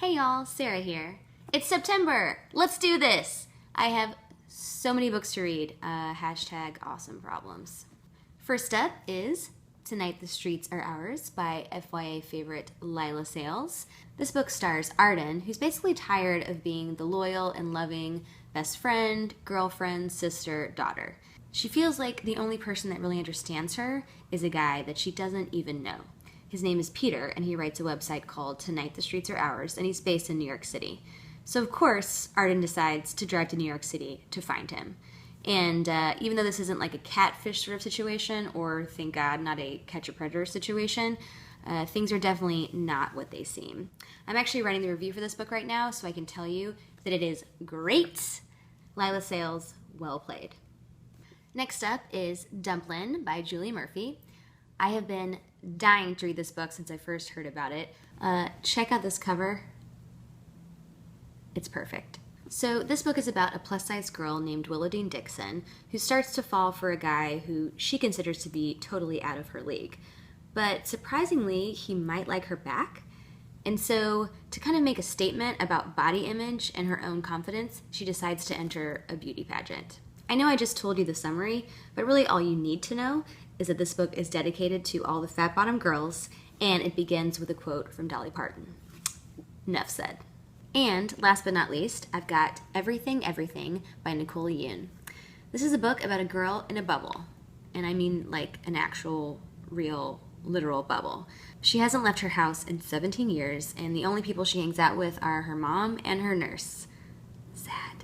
Hey y'all, Sarah here. It's September! Let's do this! I have so many books to read. Hashtag awesome problems. First up is Tonight the Streets Are Ours by FYA favorite Leila Sales. This book stars Arden, who's basically tired of being the loyal and loving best friend, girlfriend, sister, daughter. She feels like the only person that really understands her is a guy that she doesn't even know. His name is Peter, and he writes a website called Tonight the Streets Are Ours, and he's based in New York City. So of course, Arden decides to drive to New York City to find him. And even though this isn't like a catfish sort of situation, or thank God, not a catch a predator situation, things are definitely not what they seem. I'm actually writing the review for this book right now, so I can tell you that it is great. Leila Sales, well played. Next up is DUMPLIN by Julie Murphy. I have been dying to read this book since I first heard about it. Check out this cover. It's perfect. So this book is about a plus-size girl named Willowdean Dixon who starts to fall for a guy who she considers to be totally out of her league. But surprisingly, he might like her back. And so to kind of make a statement about body image and her own confidence, she decides to enter a beauty pageant. I know I just told you the summary, but really all you need to know is that this book is dedicated to all the fat-bottom girls, and it begins with a quote from Dolly Parton. Enough said. And last but not least, I've got Everything, Everything by NICOLA YOON. This is a book about a girl in a bubble, and I mean like an actual, real, literal bubble. She hasn't left her house in 17 years, and the only people she hangs out with are her mom and her nurse. Sad.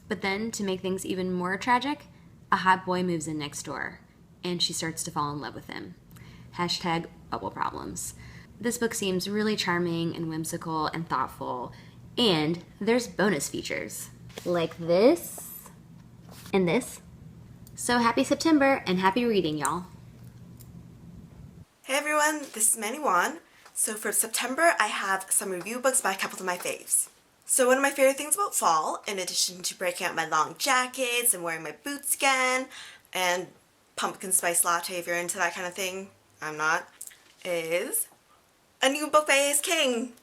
But then, to make things even more tragic, a hot boy moves in next door, and she starts to fall in love with him. Hashtag bubble problems. This book seems really charming and whimsical and thoughtful, and there's bonus features. Like this, and this. So happy September, and happy reading, y'all. Hey everyone, this is YOON. So for September, I have some review books by a couple of my faves. So one of my favorite things about fall, in addition to breaking out my long jackets and wearing my boots again, and pumpkin spice latte if you're into that kind of thing, I'm not, is a new book by A.S. King.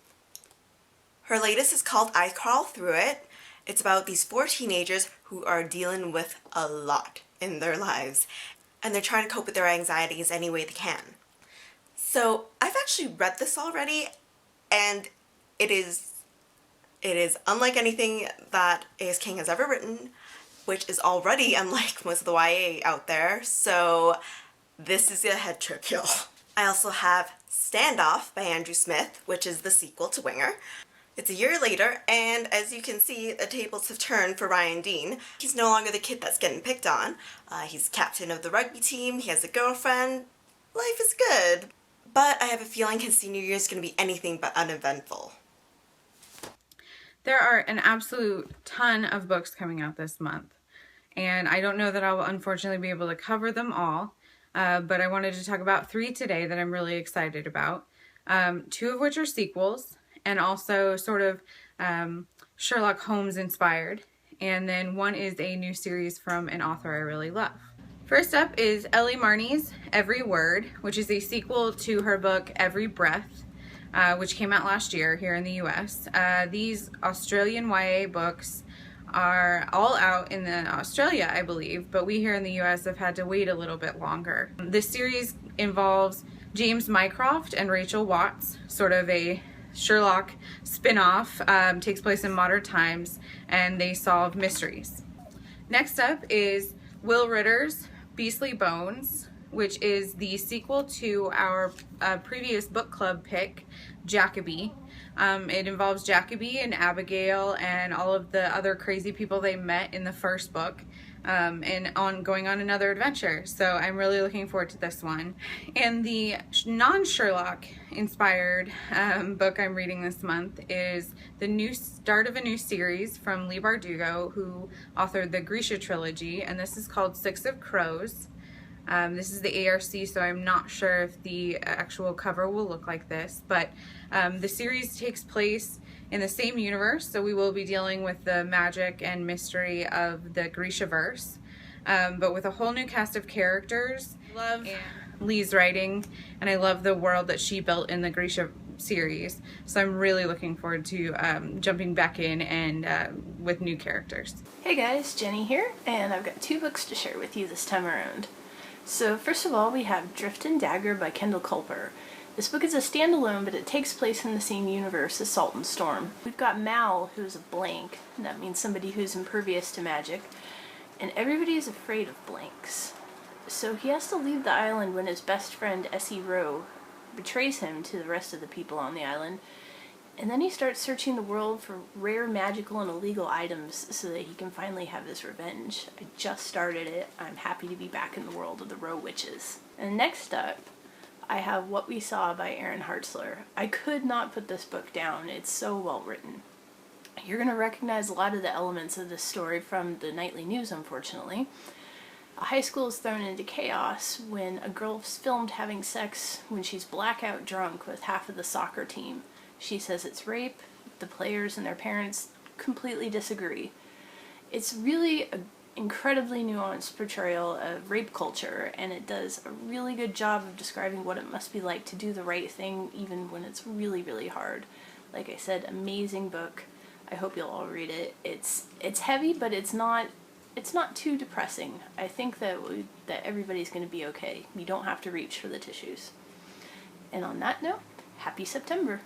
Her latest is called I Crawl Through It. It's about these 4 teenagers who are dealing with a lot in their lives, and they're trying to cope with their anxieties any way they can. So I've actually read this already, and it is unlike anything that A.S. King has ever written, which is already unlike most of the YA out there, so this is a head trip, y'all. I also have Standoff by Andrew Smith, which is the sequel to Winger. It's a year later, and as you can see, the tables have turned for Ryan Dean. He's no longer the kid that's getting picked on. He's captain of the rugby team, he has a girlfriend. Life is good. But I have a feeling his senior year is going to be anything but uneventful. There are an absolute ton of books coming out this month, and I don't know that I will unfortunately be able to cover them all, but I wanted to talk about 3 today that I'm really excited about, 2 of which are sequels, and also sort of Sherlock Holmes inspired, and then 1 is a new series from an author I really love. First up is ELLIE Marney's Every Word, which is a sequel to her book Every Breath, which came out last year here in the US. These Australian YA books are all out in Australia, I believe, but we here in the US have had to wait a little bit longer. This series involves James Mycroft and Rachel Watts, sort of a Sherlock spin-off, takes place in modern times, and they solve mysteries. Next up is Will Ritter's Beastly Bones, which is the sequel to our previous book club pick, Jacoby. It involves Jacoby and Abigail and all of the other crazy people they met in the first book, and going on another adventure. So I'm really looking forward to this one. And the non-Sherlock inspired book I'm reading this month is the new start of a new series from Leigh Bardugo, who authored the Grisha trilogy, and this is called Six of Crows. This is the ARC, so I'm not sure if the actual cover will look like this, but the series takes place in the same universe, so we will be dealing with the magic and mystery of the Grishaverse, but with a whole new cast of characters. Love Leigh's writing, and I love the world that she built in the Grisha series. So I'm really looking forward to jumping back in and with new characters. Hey guys, Jenny here, and I've got 2 books to share with you this time around. So first of all, we have Drift and Dagger by Kendall Kulper. This book is a standalone, but it takes place in the same universe as Salt and Storm. We've got Mal, who's a blank, and that means somebody who's impervious to magic, and everybody is afraid of blanks. So he has to leave the island when his best friend, S.E. Rowe, betrays him to the rest of the people on the island, and then he starts searching the world for rare magical and illegal items so that he can finally have his revenge. I just started it. I'm happy to be back in the world of the Rowe Witches. And next up, I have What We Saw by Aaron Hartzler. I could not put this book down. It's so well written. You're going to recognize a lot of the elements of this story from the nightly news, unfortunately. A high school is thrown into chaos when a girl is filmed having sex when she's blackout drunk with half of the soccer team. She says it's rape. The players and their parents completely disagree. It's really an incredibly nuanced portrayal of rape culture, and it does a really good job of describing what it must be like to do the right thing even when it's really, really hard. Like I said, amazing book. I hope you'll all read it. It's heavy, but it's not too depressing. I think that everybody's going to be okay. You don't have to reach for the tissues. And on that note, happy September.